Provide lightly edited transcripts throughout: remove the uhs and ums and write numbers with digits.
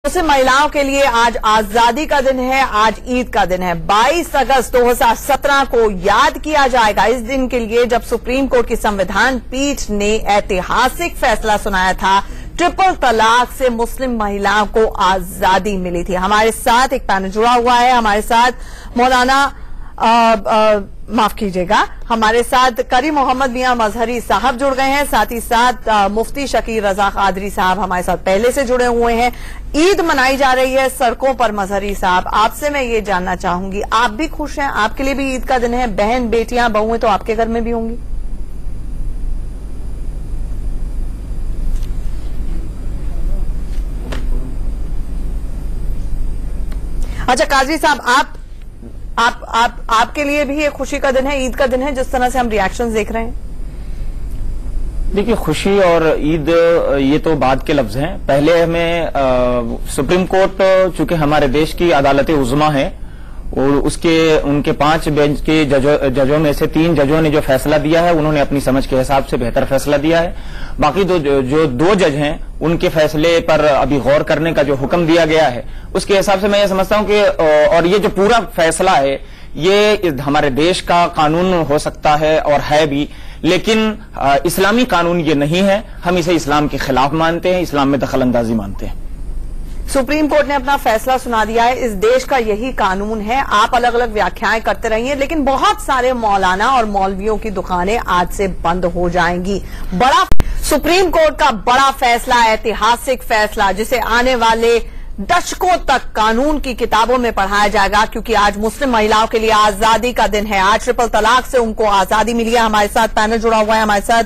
मुस्लिम महिलाओं के लिए आज आजादी का दिन है, आज ईद का दिन है। 22 अगस्त 2017 को याद किया जाएगा इस दिन के लिए जब सुप्रीम कोर्ट की संविधान पीठ ने ऐतिहासिक फैसला सुनाया था। ट्रिपल तलाक से मुस्लिम महिलाओं को आजादी मिली थी। हमारे साथ एक पैनल जुड़ा हुआ है। हमारे साथ मौलाना माफ कीजिएगा, हमारे साथ करी मोहम्मद मियां मजहरी साहब जुड़ गए हैं। साथ ही साथ मुफ्ती शकीर रजा कादरी साहब हमारे साथ पहले से जुड़े हुए हैं। ईद मनाई जा रही है सड़कों पर। मजहरी साहब, आपसे मैं ये जानना चाहूंगी, आप भी खुश हैं? आपके लिए भी ईद का दिन है। बहन बेटियां बहुएं तो आपके घर में भी होंगी। अच्छा कादरी साहब, आपके लिए भी ये खुशी का दिन है, ईद का दिन है, जिस तरह से हम रिएक्शंस देख रहे हैं? देखिए, खुशी और ईद ये तो बाद के लफ्ज हैं। पहले हमें सुप्रीम कोर्ट चूंकि हमारे देश की अदालत उज़्मा है और उनके 5 बेंच के जजों में से 3 जजों ने जो फैसला दिया है उन्होंने अपनी समझ के हिसाब से बेहतर फैसला दिया है। बाकी जो 2 जज हैं उनके फैसले पर अभी गौर करने का जो हुक्म दिया गया है उसके हिसाब से मैं ये समझता हूं कि और ये जो पूरा फैसला है ये हमारे देश का कानून हो सकता है और है भी, लेकिन इस्लामी कानून ये नहीं है। हम इसे इस्लाम के खिलाफ मानते हैं, इस्लाम में दखल अंदाजी मानते हैं। सुप्रीम कोर्ट ने अपना फैसला सुना दिया है, इस देश का यही कानून है। आप अलग अलग व्याख्याएं करते रहिए, लेकिन बहुत सारे मौलाना और मौलवियों की दुकानें आज से बंद हो जाएंगी। सुप्रीम कोर्ट का बड़ा फैसला, ऐतिहासिक फैसला, जिसे आने वाले दशकों तक कानून की किताबों में पढ़ाया जाएगा, क्योंकि आज मुस्लिम महिलाओं के लिए आजादी का दिन है। आज ट्रिपल तलाक से उनको आजादी मिली है। हमारे साथ पैनल जुड़ा हुआ है। हमारे साथ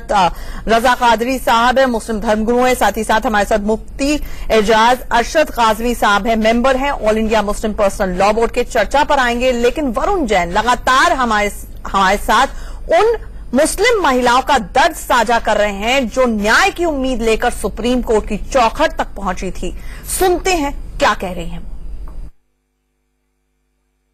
रजा कादरी साहब है, मुस्लिम धर्मगुरु है। साथ ही साथ हमारे साथ मुफ्ती एजाज अरशद काजमी साहब है, मेंबर हैं all India Muslim personal law board के। चर्चा पर आएंगे, लेकिन वरुण जैन लगातार हमारे साथ उन मुस्लिम महिलाओं का दर्द साझा कर रहे हैं जो न्याय की उम्मीद लेकर सुप्रीम कोर्ट की चौखट तक पहुंची थी। सुनते हैं क्या कह रही हैं।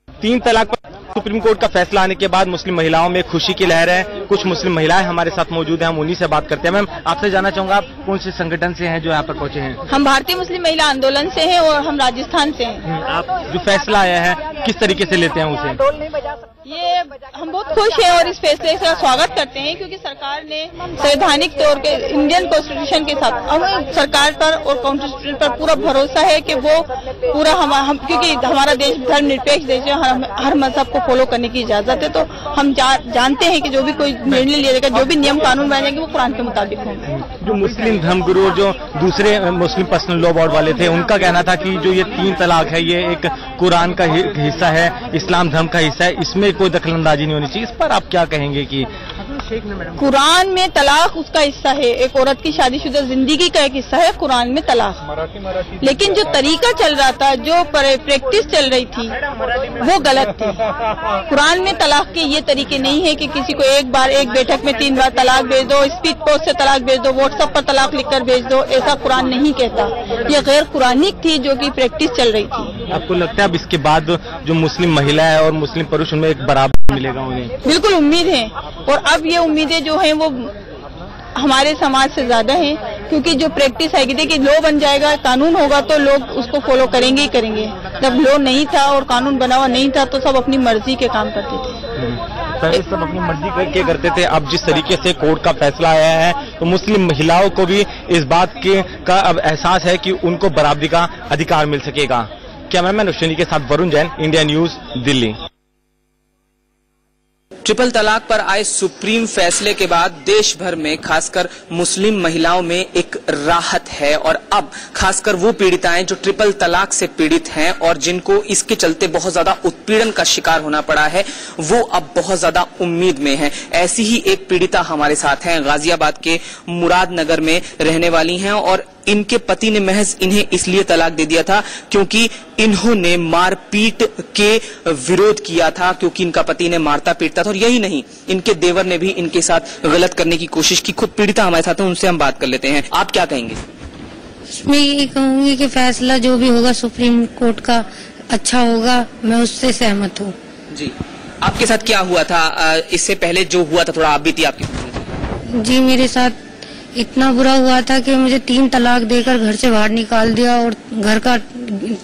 3 तलाक पर सुप्रीम कोर्ट का फैसला आने के बाद मुस्लिम महिलाओं में खुशी की लहर है। कुछ मुस्लिम महिलाएं हमारे साथ मौजूद हैं, हम उन्हीं से बात करते हैं। मैम, आपसे जानना चाहूंगा, आप कौन से संगठन से हैं जो यहाँ पर पहुंचे हैं? हम भारतीय मुस्लिम महिला आंदोलन से हैं और हम राजस्थान से हैं। आप जो फैसला आया है किस तरीके से लेते हैं उसे? ये हम बहुत खुश हैं और इस फैसले का स्वागत करते हैं, क्योंकि सरकार ने संवैधानिक तौर पे इंडियन कॉन्स्टिट्यूशन के साथ हमें सरकार पर और कॉन्स्टिट्यूशन पर पूरा भरोसा है कि वो पूरा क्योंकि हमारा देश धर्मनिरपेक्ष देश है, हर मजहब को फॉलो करने की इजाजत है। तो हम जानते हैं कि जो भी कोई निर्णय लिया जाएगा, जो भी नियम कानून बनेंगे वो कुरान के मुताबिक होंगे। जो मुस्लिम धर्मगुरु, जो दूसरे मुस्लिम पर्सनल लॉ बोर्ड वाले थे, उनका कहना था कि जो ये 3 तलाक है ये एक कुरान का हिस्सा है, इस्लाम धर्म का हिस्सा है, इसमें कोई दखलंदाजी नहीं होनी चाहिए। इस पर आप क्या कहेंगे? कि कुरान में तलाक उसका हिस्सा है, एक औरत की शादीशुदा जिंदगी का एक हिस्सा है कुरान में तलाक। लेकिन जो तरीका चल रहा था, जो प्रैक्टिस चल रही थी, वो गलत थी। कुरान में तलाक के ये तरीके नहीं है कि किसी को एक बार एक बैठक में 3 बार तलाक भेज दो, स्पीड पोस्ट से तलाक भेज दो, व्हाट्सएप पर तलाक लिखकर भेज दो। ऐसा कुरान नहीं कहता। ये गैर कुरानिक थी जो कि प्रैक्टिस चल रही थी। आपको लगता है अब इसके बाद जो मुस्लिम महिला है और मुस्लिम पुरुष उनमें एक बराबर मिलेगा उन्हें? बिल्कुल उम्मीद है, और अब ये उम्मीदें जो हैं वो हमारे समाज से ज्यादा हैं, क्योंकि जो प्रैक्टिस है कि देखिए लॉ बन जाएगा, कानून होगा तो लोग उसको फॉलो करेंगे ही करेंगे। जब लॉ नहीं था और कानून बना हुआ नहीं था तो सब अपनी मर्जी के काम करते थे। पहले सब अपनी मर्जी करके करते थे। अब जिस तरीके से कोर्ट का फैसला आया है तो मुस्लिम महिलाओं को भी इस बात का अब एहसास है कि उनको बराबरी का अधिकार मिल सकेगा। कैमरामैन अश्विनी के साथ Varun Jain, India news, Delhi. Triple तलाक पर आए सुप्रीम फैसले के बाद देश भर में खासकर मुस्लिम महिलाओं में एक राहत है, और अब खासकर वो पीड़िताएं जो ट्रिपल तलाक से पीड़ित हैं और जिनको इसके चलते बहुत ज्यादा उत्पीड़न का शिकार होना पड़ा है, वो अब बहुत ज्यादा उम्मीद में हैं। ऐसी ही एक पीड़िता हमारे साथ हैं, गाजियाबाद के मुरादनगर में रहने वाली हैं, और इनके पति ने महज इन्हें इसलिए तलाक दे दिया था क्योंकि इन्होंने मारपीट के विरोध किया था, क्योंकि इनका पति ने मारता पीटता था। और यही नहीं, इनके देवर ने भी इनके साथ गलत करने की कोशिश की। खुद पीड़िता हमारे साथ हैं, उनसे हम बात कर लेते हैं। आप क्या कहेंगे? मैं ये कहूंगी कि फैसला जो भी होगा सुप्रीम कोर्ट का अच्छा होगा, मैं उससे सहमत हूँ। जी, आपके साथ क्या हुआ था इससे पहले जो हुआ था? थोड़ा आप बीती आपकी। जी, मेरे साथ इतना बुरा हुआ था कि मुझे 3 तलाक देकर घर से बाहर निकाल दिया और घर का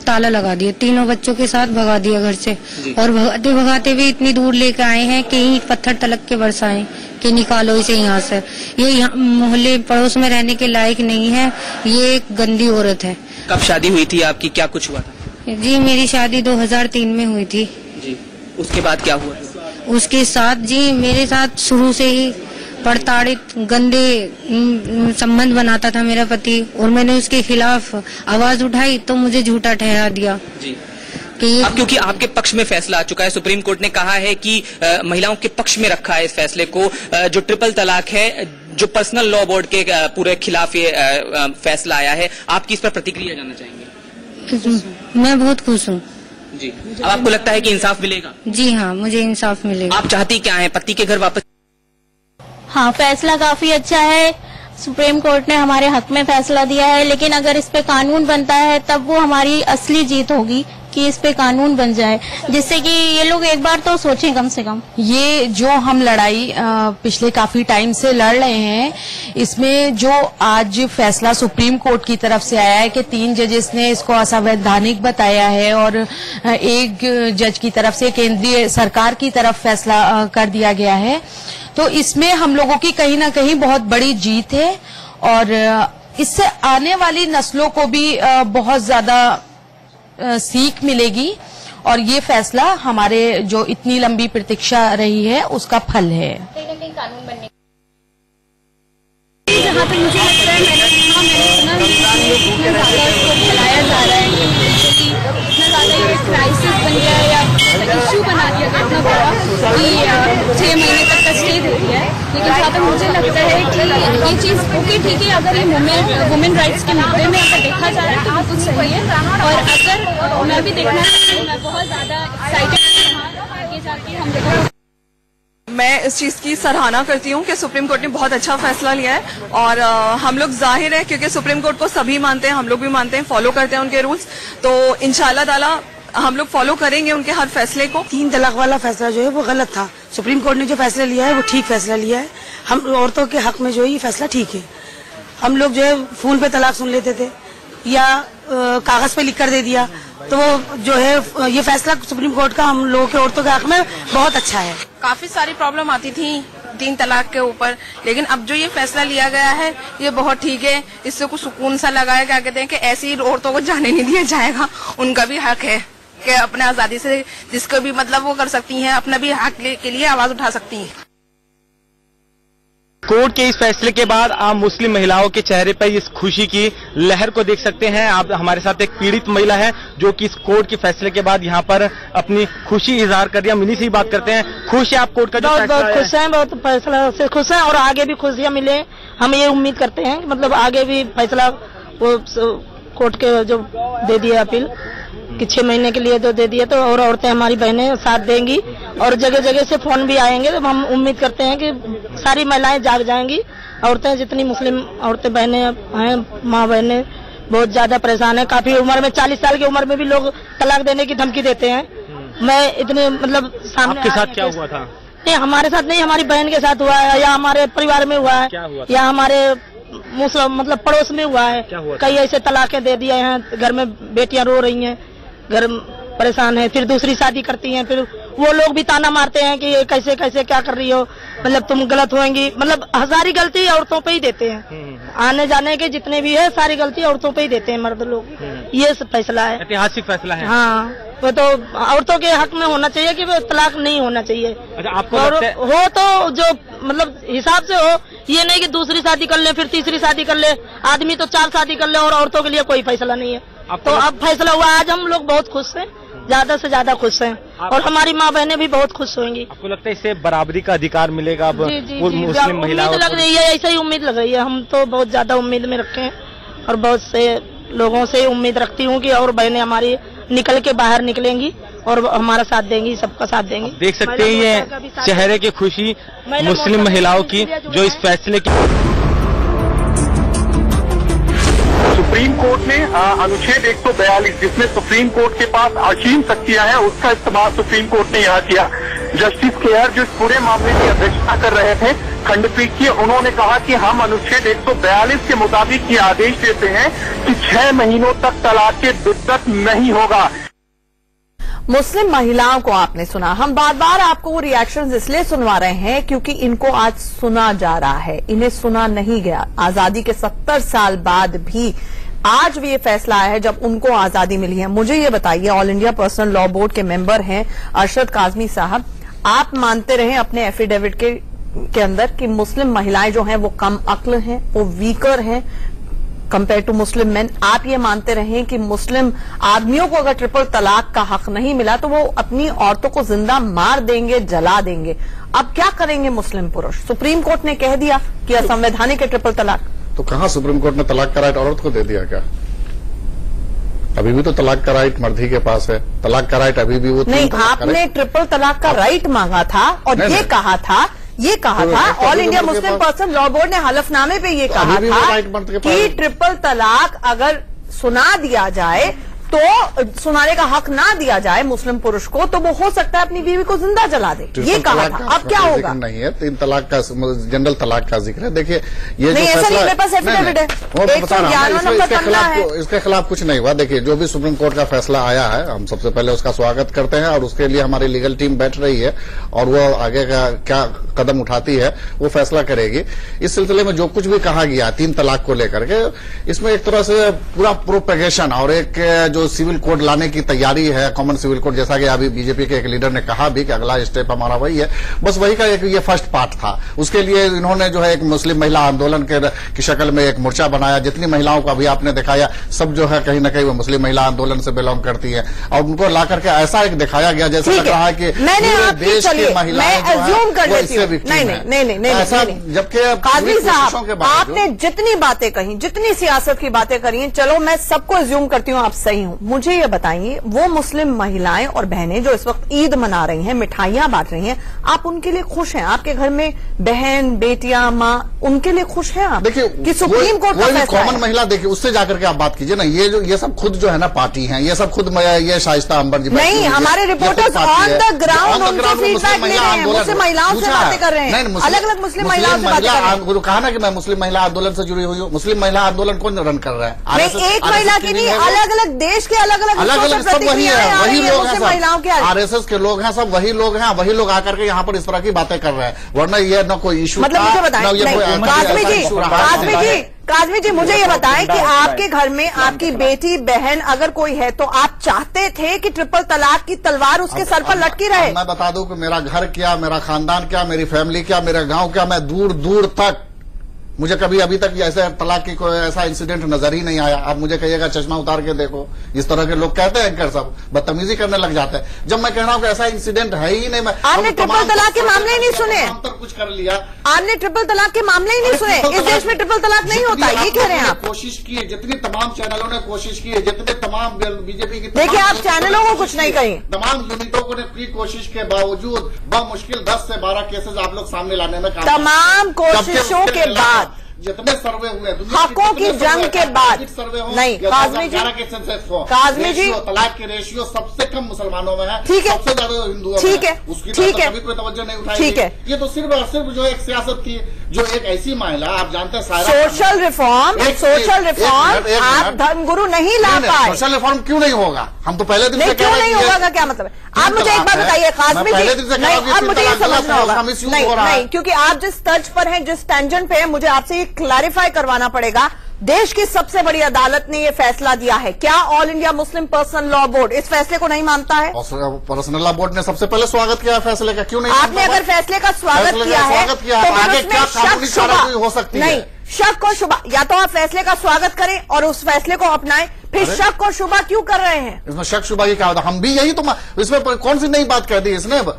ताला लगा दिया, तीनों बच्चों के साथ भगा दिया घर से। और भगाते भगाते भी इतनी दूर लेकर आए हैं कि ईंट पत्थर तलक के बरसाए कि निकालो इसे यहाँ से। ये मोहल्ले पड़ोस में रहने के लायक नहीं है, ये एक गंदी औरत है। कब शादी हुई थी आपकी, क्या कुछ हुआ था? जी मेरी शादी 2003 में हुई थी। जी, उसके बाद क्या हुआ? उसके साथ जी मेरे साथ शुरू से ही प्रताड़ित गंदे संबंध बनाता था मेरा पति, और मैंने उसके खिलाफ आवाज उठाई तो मुझे झूठा ठहरा दिया। जी। कि अब क्योंकि आपके पक्ष में फैसला आ चुका है, सुप्रीम कोर्ट ने कहा है कि महिलाओं के पक्ष में रखा है इस फैसले को, जो ट्रिपल तलाक है, जो पर्सनल लॉ बोर्ड के पूरे खिलाफ ये फैसला आया है, आपकी इस पर प्रतिक्रिया जानना चाहेंगे? मैं बहुत खुश हूँ जी। अब आपको लगता है कि इंसाफ मिलेगा? जी हाँ, मुझे इंसाफ मिलेगा। आप चाहती क्या है, पति के घर वापस? हाँ, फैसला काफी अच्छा है। सुप्रीम कोर्ट ने हमारे हक में फैसला दिया है, लेकिन अगर इस पे कानून बनता है तब वो हमारी असली जीत होगी कि इस पे कानून बन जाए, जिससे कि ये लोग एक बार तो सोचें कम से कम। ये जो हम लड़ाई पिछले काफी टाइम से लड़ रहे हैं, इसमें जो आज फैसला सुप्रीम कोर्ट की तरफ से आया है कि 3 जजेस ने इसको असंवैधानिक बताया है और एक जज की तरफ से केंद्रीय सरकार की तरफ फैसला कर दिया गया है, तो इसमें हम लोगों की कहीं ना कहीं बहुत बड़ी जीत है और इससे आने वाली नस्लों को भी बहुत ज्यादा सीख मिलेगी और ये फैसला हमारे जो इतनी लंबी प्रतीक्षा रही है उसका फल है। कानून बनने जहाँ तक मुझे लगता है, मैंने सुना इतना ज्यादा इसको फैलाया जा रहा है कि इतना ज्यादा ये क्राइसिस बन गया है या इश्यू बना दिया गया इतना बड़ा कि 6 महीने तक का स्टे दे दिया है। लेकिन जहाँ तक मुझे लगता है कि ये चीज ओके ठीक है, अगर ये वुमेन राइट्स के मुद्दे में अगर देखा जा रहा है तो बिल्कुल सही है। और अगर मैं भी देखना चाहती हूँ, मैं बहुत ज्यादा एक्साइटेड हूँ आगे जाके हम देखो। मैं इस चीज की सराहना करती हूँ कि सुप्रीम कोर्ट ने बहुत अच्छा फैसला लिया है और हम लोग जाहिर है क्योंकि सुप्रीम कोर्ट को सभी मानते हैं, हम लोग भी मानते हैं, फॉलो करते हैं उनके रूल्स, तो इंशाल्लाह ताला हम लोग फॉलो करेंगे उनके हर फैसले को। 3 तलाक वाला फैसला जो है वो गलत था। सुप्रीम कोर्ट ने जो फैसला लिया है वो ठीक फैसला लिया है। हम औरतों के हक में जो है ये फैसला ठीक है। हम लोग जो है फोन पे तलाक सुन लेते थे या कागज पे लिख कर दे दिया, तो जो है ये फैसला सुप्रीम कोर्ट का हम लोगों के औरतों के हक में बहुत अच्छा है। काफी सारी प्रॉब्लम आती थी 3 तलाक के ऊपर, लेकिन अब जो ये फैसला लिया गया है ये बहुत ठीक है। इससे कुछ सुकून सा लगा है, क्या कहते हैं कि ऐसी औरतों को जाने नहीं दिया जाएगा। उनका भी हक है कि अपने आजादी से जिसको भी मतलब वो कर सकती हैं, अपना भी हक के लिए आवाज उठा सकती हैं। कोर्ट के इस फैसले के बाद आप मुस्लिम महिलाओं के चेहरे पर इस खुशी की लहर को देख सकते हैं। आप हमारे साथ एक पीड़ित महिला है जो कि इस कोर्ट के फैसले के बाद यहाँ पर अपनी खुशी इजहार कर दिया। मिनी से ही बात करते हैं, खुश है आप कोर्ट का जो फैसला है? बहुत खुश हैं, बहुत फैसला से खुश हैं और आगे भी खुशियां मिले हम ये उम्मीद करते हैं। मतलब आगे भी फैसला वो कोर्ट के जो दे दिए अपील कि 6 महीने के लिए तो दे दिए, तो और औरतें हमारी बहनें साथ देंगी और जगह जगह से फोन भी आएंगे। तो हम उम्मीद करते हैं कि सारी महिलाएं जाग जाएंगी। औरतें जितनी मुस्लिम औरतें बहनें हैं, माँ बहनें बहुत ज्यादा परेशान है। काफी उम्र में 40 साल की उम्र में भी लोग तलाक देने की धमकी देते हैं। मैं इतने मतलब सामने आपके साथ क्या हुआ था? नहीं, हमारे साथ नहीं, हमारी बहन के साथ हुआ है या हमारे परिवार में हुआ है या हमारे मतलब पड़ोस में हुआ है। कई ऐसे तलाकें दे दिए हैं, घर में बेटियां रो रही हैं, घर परेशान है, फिर दूसरी शादी करती हैं, फिर वो लोग भी ताना मारते हैं कि कैसे कैसे क्या कर रही हो, मतलब तुम गलत होंगी। मतलब सारी गलती औरतों पे ही देते हैं। आने जाने के जितने भी है सारी गलती औरतों पे ही देते हैं मर्द लोग। ये फैसला है, ऐतिहासिक फैसला है। हाँ, वो तो औरतों के हक में होना चाहिए कि वो तलाक नहीं होना चाहिए। अच्छा, आपको हो तो जो मतलब हिसाब से हो, ये नहीं कि दूसरी शादी कर ले फिर तीसरी शादी कर ले। आदमी तो 4 शादी कर ले और औरतों के लिए कोई फैसला नहीं है। तो अब फैसला हुआ, आज हम लोग बहुत खुश हैं, ज्यादा से ज्यादा खुश हैं और हमारी माँ बहनें भी बहुत खुश होंगी। आपको लगता है इससे बराबरी का अधिकार मिलेगा अब मुस्लिम महिलाओं को? लग रही है, ऐसा ही उम्मीद लग रही है। हम तो बहुत ज्यादा उम्मीद में रखे हैं और बहुत से लोगों से उम्मीद रखती हूँ कि और बहनें हमारी निकल के बाहर निकलेंगी और हमारा साथ देंगी, सबका साथ देंगी। देख सकते हैं ये चेहरे की खुशी मुस्लिम महिलाओं की जो इस फैसले की। सुप्रीम कोर्ट ने अनुच्छेद 142 जिसमें सुप्रीम कोर्ट के पास असीम शक्तियां हैं, उसका इस्तेमाल सुप्रीम कोर्ट ने यहाँ किया। जस्टिस केयर जो इस पूरे मामले की अध्यक्षता कर रहे थे, खंडपीठ की। उन्होंने कहा कि हम अनुच्छेद 142 के मुताबिक ये आदेश देते हैं कि 6 महीनों तक तलाक की बिद्दत नहीं होगा। मुस्लिम महिलाओं को आपने सुना। हम बार बार आपको वो रिएक्शंस इसलिए सुनवा रहे हैं क्योंकि इनको आज सुना जा रहा है, इन्हें सुना नहीं गया। आजादी के 70 साल बाद भी आज भी ये फैसला आया है जब उनको आजादी मिली है। मुझे ये बताइए, all India personal law board के मेंबर हैं अरशद काजमी साहब, आप मानते रहे अपने एफिडेविट के अंदर कि मुस्लिम महिलाएं जो हैं वो कम अक्ल हैं, वो वीकर हैं कंपेयर टू मुस्लिम मेन। आप ये मानते रहे कि मुस्लिम आदमियों को अगर ट्रिपल तलाक का हक नहीं मिला तो वो अपनी औरतों को जिंदा मार देंगे, जला देंगे। अब क्या करेंगे मुस्लिम पुरुष? सुप्रीम कोर्ट ने कह दिया कि असंवैधानिक है ट्रिपल तलाक। तो कहां सुप्रीम कोर्ट ने तलाक का राइट औरत को दे दिया क्या? अभी भी तो तलाक का राइट मर्द ही के पास है। तलाक का राइट अभी भी वो नहीं, आपने ट्रिपल तलाक का राइट मांगा था और ये कहा था all India Muslim person law board ने हलफनामे पे ये कहा था कि ट्रिपल तलाक अगर सुना दिया जाए तो सुनाने का हक ना दिया जाए मुस्लिम पुरुष को तो वो हो सकता है अपनी बीवी को जिंदा जला दे, ये कहा था। अब क्या होगा? नहीं है, 3 तलाक का जनरल तलाक का जिक्र है। देखिए ये नहीं, ऐसा नहीं, मेरे पास एफिडेविट है, 111 नंबर पन्ना है। इसके खिलाफ कुछ नहीं हुआ। देखिए जो भी सुप्रीम कोर्ट का फैसला आया है, हम सबसे पहले उसका स्वागत करते हैं और उसके लिए हमारी लीगल टीम बैठ रही है और वो आगे का क्या कदम उठाती है वो फैसला करेगी। इस सिलसिले में जो कुछ भी कहा गया 3 तलाक को लेकर के, इसमें एक तरह से पूरा प्रोपेगेशन और एक जो सिविल कोड लाने की तैयारी है, कॉमन सिविल कोड, जैसा कि अभी बीजेपी के एक लीडर ने कहा भी कि अगला स्टेप हमारा वही है। बस वही का एक ये फर्स्ट पार्ट था। उसके लिए इन्होंने जो है एक मुस्लिम महिला आंदोलन की शक्ल में एक मोर्चा बनाया। जितनी महिलाओं को अभी आपने दिखाया सब जो है कहीं न कहीं वो मुस्लिम महिला आंदोलन से बिलोंग करती है और उनको ला करके ऐसा एक दिखाया गया जैसे लग रहा है कि देश की महिलाएं जबकि काजमी साहब आपने जितनी बातें कही, जितनी सियासत की बातें करी, चलो मैं सबको एज्यूम करती हूँ आप सही हूँ। मुझे ये बताइए, वो मुस्लिम महिलाएं और बहनें जो इस वक्त ईद मना रही हैं, मिठाइयां बांट रही हैं, आप उनके लिए खुश हैं? आपके घर में बहन, बेटियां, माँ, उनके लिए खुश हैं आप? देखिए कि सुप्रीम कोर्ट का फैसला कॉमन महिला, देखिए उससे जाकर के आप बात कीजिए ना। ये सब खुद जो है ना पार्टी हैं, ये सब खुद ये शाइस्ता अंबर जी नहीं, हमारे रिपोर्टर्स ऑन द ग्राउंड उनसे फीडबैक ले रहे हैं, मुस्लिम महिलाओं से बातें कर रहे हैं, अलग अलग मुस्लिम महिलाओं से बातें कर रहे हैं। कहा ना कि मैं मुस्लिम महिला आंदोलन से जुड़ी हुई हूँ। मुस्लिम महिला आंदोलन कौन रन कर रहा है? एक महिला की नहीं, अलग अलग देश के अलग अलग सब वही है, वही लोग हैं, महिलाओं के आरएसएस के लोग हैं, सब वही लोग हैं। वही लोग आकर के यहाँ पर इस तरह की बातें कर रहे हैं, वरना ये न कोई इशू। मतलब मुझे बताएं काजमी जी, मुझे ये बताएं कि आपके घर में आपकी बेटी बहन अगर कोई है तो आप चाहते थे कि ट्रिपल तलाक की तलवार उसके सर पर लटकी रहे? मैं बता दूं कि मेरा घर क्या, मेरा खानदान क्या, मेरी फैमिली क्या, मेरा गांव क्या, मैं दूर दूर तक, मुझे कभी अभी तक ऐसे तलाक की कोई ऐसा इंसिडेंट नजर ही नहीं आया। आप मुझे कहिएगा चश्मा उतार के देखो, इस तरह के लोग कहते हैं, सब बदतमीजी करने लग जाते हैं। जब मैं कह रहा हूँ कि ऐसा इंसिडेंट है ही नहीं। आपने ट्रिपल तलाक के मामले ही नहीं सुने? तक कुछ कर लिया आपने, ट्रिपल तलाक के मामले ही नहीं सुने? इस देश में ट्रिपल तलाक नहीं होता, ये कह रहे हैं आप? कोशिश की है, जितनी तमाम चैनलों ने कोशिश की है, जितने तमाम बीजेपी की, देखिए आप चैनलों को कुछ नहीं कही, तमाम यूनिटों ने की कोशिश के बावजूद बमुश्किल 10 से 12 केसेज आप लोग सामने लाने में तमाम कोशिशों के बाद, जितने सर्वे हुए, हकों की जंग के बाद नहीं, काजमी जी तलाक के रेशियो सबसे कम मुसलमानों में है, ठीक है, सबसे ज्यादा हिंदुओं में, ठीक है, उसकी ठीक है, कभी कोई तवज्जो नहीं उठाई। ठीक है, ये तो सिर्फ और सिर्फ जो एक सियासत थी, जो एक ऐसी महिला, आप जानते हैं सोशल रिफॉर्म आप धर्मगुरु नहीं ला पाए। सोशल रिफॉर्म क्यों नहीं होगा? हम तो पहले दिन से क्यों नहीं होगा, क्या मतलब है? आप मुझे एक बात बताइए काजमी जी, नहीं अब मुझे ये समझना होगा, नहीं, क्योंकि आप जिस तर्ज पर हैं, जिस टेंजेंट पे हैं, मुझे आपसे ये क्लैरिफाई करवाना पड़ेगा। देश की सबसे बड़ी अदालत ने ये फैसला दिया है, क्या all India Muslim personal law board इस फैसले को नहीं मानता है? पर्सनल लॉ बोर्ड ने सबसे पहले स्वागत किया फैसले का, क्यों नहीं? आपने अगर फैसले का स्वागत किया है तो आगे क्या कानूनी कार्रवाई हो सकती है? नहीं, शक और शुबा, या तो आप फैसले का स्वागत करें और उस फैसले को अपनाएं, फिर शक और शुबा क्यों कर रहे हैं? इसमें शक शुबा की क्या होता? हम भी यही तो, इसमें कौन सी नई बात कह दी इसने तो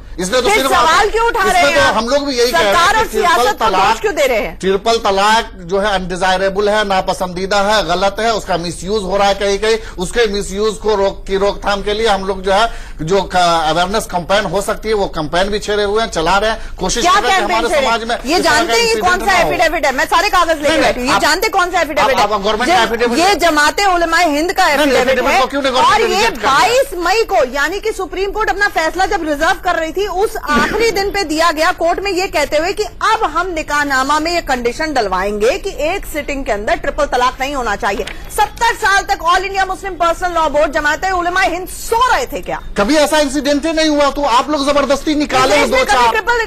सिर्फ सवाल क्यों उठा रहे हैं? हम लोग भी यही कह रहे हैं, ट्रिपल तलाक क्यों दे रहे हैं? ट्रिपल तलाक जो है अनडिजायरेबल है, नापसंदीदा है, गलत है, उसका मिसयूज हो रहा है कहीं कहीं। उसके मिसयूज को रोकथाम के लिए हम लोग जो है जो अवेयरनेस कैंपेन हो सकती है वो कैंपेन भी छेड़े हुए हैं, चला रहे हैं, कोशिश कर रहे हैं हमारे समाज में। ये जानते हैं ये कौन सा एफिडेविट है? मैं सारे कागज लेके बैठी हूँ, ये जानते कौन सा एफिडेविट है? गवर्नमेंट एफिडेविट, ये जमाते उलमाए हिंद का एफिडेविट है, और ये 22 मई को यानी कि सुप्रीम कोर्ट अपना फैसला जब रिजर्व कर रही थी उस आखिरी दिन पे दिया गया कोर्ट में ये कहते हुए कि अब हम निकाहनामा में ये कंडीशन डलवाएंगे कि एक सिटिंग के अंदर ट्रिपल तलाक नहीं होना चाहिए। 70 साल तक All India Muslim personal law board Jamaat Ulama Hind सो रहे थे क्या? कभी ऐसा इंसिडेंट ही नहीं हुआ, तो आप लोग जबरदस्ती निकाले दो चार ट्रिपल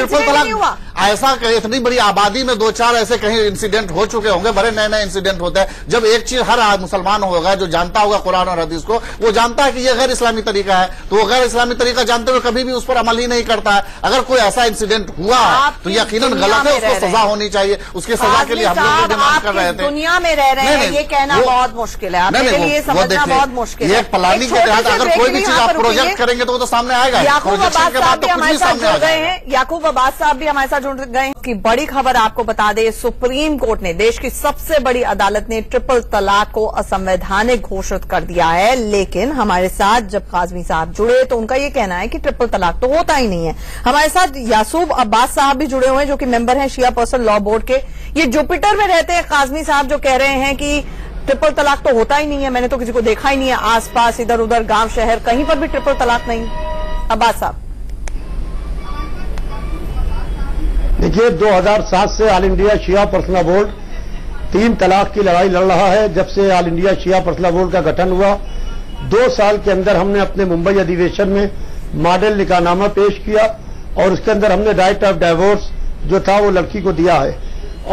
तलाक हुआ। ऐसा इतनी बड़ी आबादी में दो चार ऐसे कहीं इंसिडेंट हो चुके होंगे, बड़े नए नए इंसिडेंट होते हैं। जब एक चीज हर मुसलमान होगा जो जानता होगा कुरान और हदीस को, वो जानता है कि ये गैर इस्लामी तरीका है, तो वो गैर इस्लामी तरीका जानते हुए कभी भी उस पर अमल ही नहीं करता है। अगर कोई ऐसा इंसिडेंट हुआ तो यकीनन गलत है, उसको सजा होनी चाहिए। उसकी सजा के लिए हम लोग डिमांड कर रहे थे। दुनिया में रह रहे हैं, ये कहना बहुत मुश्किल है, आपके लिए समझना बहुत मुश्किल है। प्लानिंग के तहत अगर कोई भी चीज आप प्रोजेक्ट करेंगे तो वो तो सामने आएगा। याकूब अब्बास साहब भी हमारे साथ जुड़ गए हैं, याकूब अब्बास साहब भी हमारे साथ जुड़ गए हैं। की बड़ी खबर आपको बता दें, सुप्रीम कोर्ट ने, देश की सबसे बड़ी अदालत ने ट्रिपल तलाक को असंवैधानिक घोषित कर दिया है। लेकिन हमारे साथ जब काजमी साहब जुड़े तो उनका ये कहना है कि ट्रिपल तलाक तो होता ही नहीं है। हमारे साथ याकूब अब्बास साहब भी जुड़े हुए हैं जो कि मेंबर हैं शिया पर्सनल लॉ बोर्ड के। ये जुपिटर में रहते हैं काजमी साहब, जो कह रहे हैं कि ट्रिपल तलाक तो होता ही नहीं है, मैंने तो किसी को देखा ही नहीं है आसपास इधर उधर गांव शहर कहीं पर भी ट्रिपल तलाक नहीं। अब्बास साहब देखिए, 2007 से ऑल इंडिया शिया पर्सनल बोर्ड 3 तलाक की लड़ाई लड़ रहा है। जब से ऑल इंडिया शिया पर्सनल बोर्ड का गठन हुआ, 2 साल के अंदर हमने अपने मुंबई अधिवेशन में मॉडल निकाहनामा पेश किया और उसके अंदर हमने राइट ऑफ डाइवोर्स जो था वो लड़की को दिया है,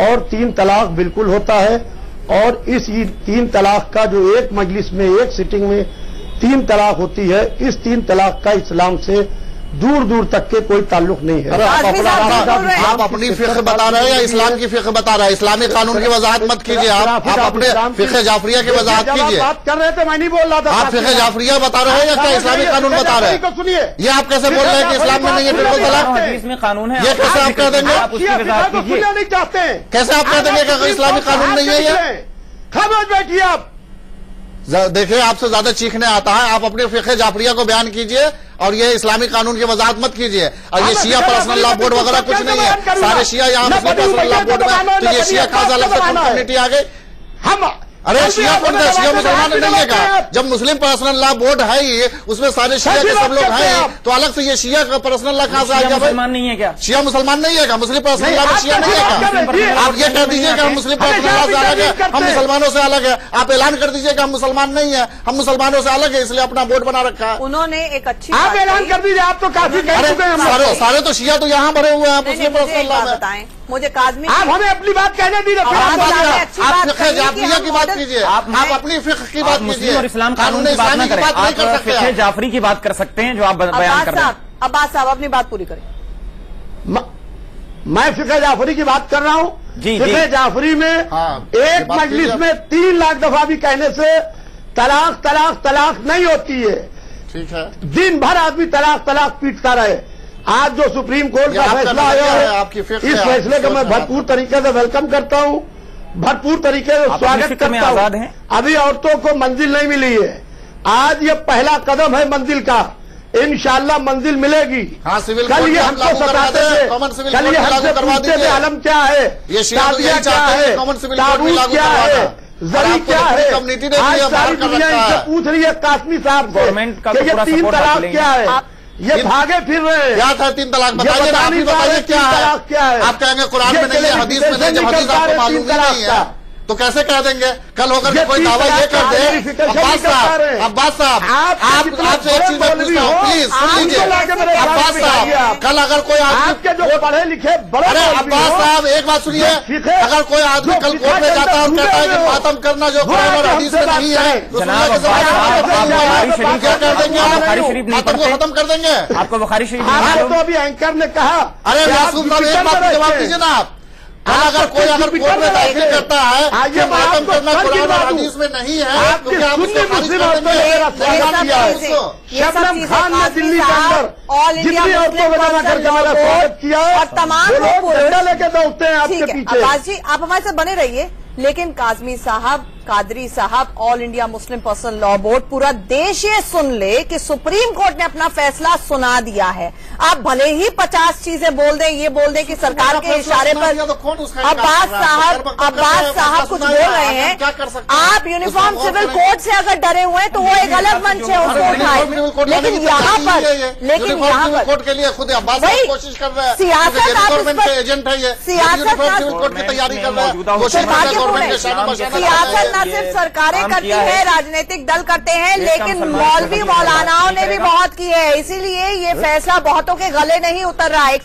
और 3 तलाक बिल्कुल होता है। और इस 3 तलाक का जो एक मजलिस में एक सिटिंग में 3 तलाक होती है, इस 3 तलाक का इस्लाम से दूर दूर तक के कोई ताल्लुक नहीं है। आप अपनी फिक्र बता रहे हैं या इस्लाम की फिक्र बता रहे हैं? इस्लामी कानून की वजाहत मत कीजिए, आप अपने फिक्र जाफरिया की वजाहत कीजिए। बात कर रहे थे, मैं नहीं बोल रहा था। आप फिक्र जाफरिया बता रहे हैं या क्या इस्लामी कानून बता रहे हैं? सुनिए, ये आप कैसे बोल रहे हैं कि इस्लाम में नहीं है ट्रिपल तलाक? इसमें कानून है, ये कैसे आप कह देंगे? नहीं चाहते, कैसे आप कह देंगे कि इस्लामी कानून नहीं है? ये खामोश बैठिए आप। देखिए, आपसे ज्यादा चीखने आता है, आप अपने फिक्र जाफरिया को बयान कीजिए और ये इस्लामी कानून की वजाहत मत कीजिए। और ये शिया पर्सनल लॉ बोर्ड वगैरह कुछ नहीं है, सारे शिया यहाँ मुस्लिम पर्सनल लॉ बोर्ड में, तो ये शिया खास अलग से कम्युनिटी आ गई। हम अरे शिया कौन है? शिया मुसलमान नहीं है क्या? जब मुस्लिम पर्सनल लॉ बोर्ड है ही, उसमें सारे शिया के सब लोग हैं, तो अलग से ये शिया का पर्सनल लॉ कहां से आ गया? मुसलमान नहीं है क्या? शिया मुसलमान नहीं है क्या? मुस्लिम पर्सनल लॉ में शिया नहीं है क्या? आप ये कह दीजिए कि हम मुस्लिम पर्सनल लॉ से अलग है, हम मुसलमानों से अलग है। आप ऐलान कर दीजिए कि हम मुसलमान नहीं है, हम मुसलमानों से अलग है, इसलिए अपना बोर्ड बना रखा है। उन्होंने एक अच्छी आप ऐलान कर दीजिए, आप तो काफी कह चुके हैं। सारे तो शिया तो यहाँ भरे हुए हैं मुस्लिम पर्सनल लॉ में। बताएं मुझे काजमी, आप हमें अपनी बात कहने दीजिए। आप फिक्र जाफरिया की बात कीजिए, आप अपनी फिक्र की बात कीजिए और इस्लाम कानून की बात न करें। आप फिक्र जाफरी की बात कर सकते हैं जो आप बयान कर रहे हैं। अब्बास साहब अपनी बात पूरी करें। मैं फिक्र जाफरी की बात कर रहा हूँ। फिक्र जाफरी में एक मजलिस में 3 लाख दफा भी कहने से तलाक तलाक तलाक नहीं होती है। ठीक है, दिन भर आदमी तलाक तलाक पीटता रहे। आज जो सुप्रीम कोर्ट का फैसला आया है, इस फैसले को मैं भरपूर तरीके से वेलकम करता हूँ, भरपूर तरीके से स्वागत करता हूँ। अभी औरतों को मंजिल नहीं मिली है, आज ये पहला कदम है मंजिल का। इंशाल्लाह मंजिल मिलेगी। कल ये हमको सताते थे, कल ये हमसे पूछते थे आलम क्या है, शादिया क्या है, ताबूत क्या है, जरी क्या है। आज सारी दुनिया इनसे पूछ रही है कासमी साहब से, ये 3 तलाक क्या है। ये भागे फिर रहे। क्या था 3 तलाक? बताइए, आप ही बताइए क्या है। आप कहेंगे कुरान में नहीं है, हदीस में नहीं, जब हदीस आपको मालूम नहीं है तो कैसे कह देंगे? कल होकर के कोई दावा ये कर दे। अब्बास साहब, आपसे एक चीज मैं पूछता हूँ, प्लीज सुन लीजिए। अब्बास साहब, कल अगर कोई आदमी जो पढ़े लिखे बड़े, अरे अब्बास साहब एक बात सुनिए, अगर कोई आदमी कल कोर्ट में जाता है और कहता है कि मातम करना जो कुरान और हदीस में नहीं है, तो क्या कर देंगे? मातम को खत्म कर देंगे? आपको बुखारी शरीफ तो अभी एंकर ने कहा। अरे यासूफ साहब एक बात का जवाब दीजिए ना आप। अगर कोई कोर्ट में दाखिल करता है कि मातम करना कुरान और हदीस में नहीं है, तो क्या आप उसको खारिज कर देंगे? शबनम खान ने दिल्ली के अंदर all India Muslim person law board और तमाम लोग झंडा लेके दौड़ते हैं आपके पीछे। अब्बास जी आप हमारे साथ बने रहिए, लेकिन काजमी साहब, कादरी साहब, all India Muslim person law board, पूरा देश ये सुन ले कि सुप्रीम कोर्ट ने अपना फैसला सुना दिया है। आप भले ही 50 चीजें बोल दें, ये बोल दें कि सरकार के इशारे पर अब्बास साहब कुछ बोल रहे हैं, आप यूनिफॉर्म सिविल कोड से अगर डरे हुए हैं तो वो एक अलग मंच है, उसको उठाए। लेकिन यहाँ पर कोर्ट के लिए खुद अब्बास कोशिश कर रहा है, सियासत गवर्नमेंट के एजेंट है ये, सिविल कोर्ट की तैयारी कर रहा है। सियासत न सिर्फ सरकारें करती हैं, राजनीतिक दल करते हैं, लेकिन मौलवी मौलानाओं ने भी बहुत की है, इसीलिए ये फैसला बहुतों के गले नहीं उतर रहा है।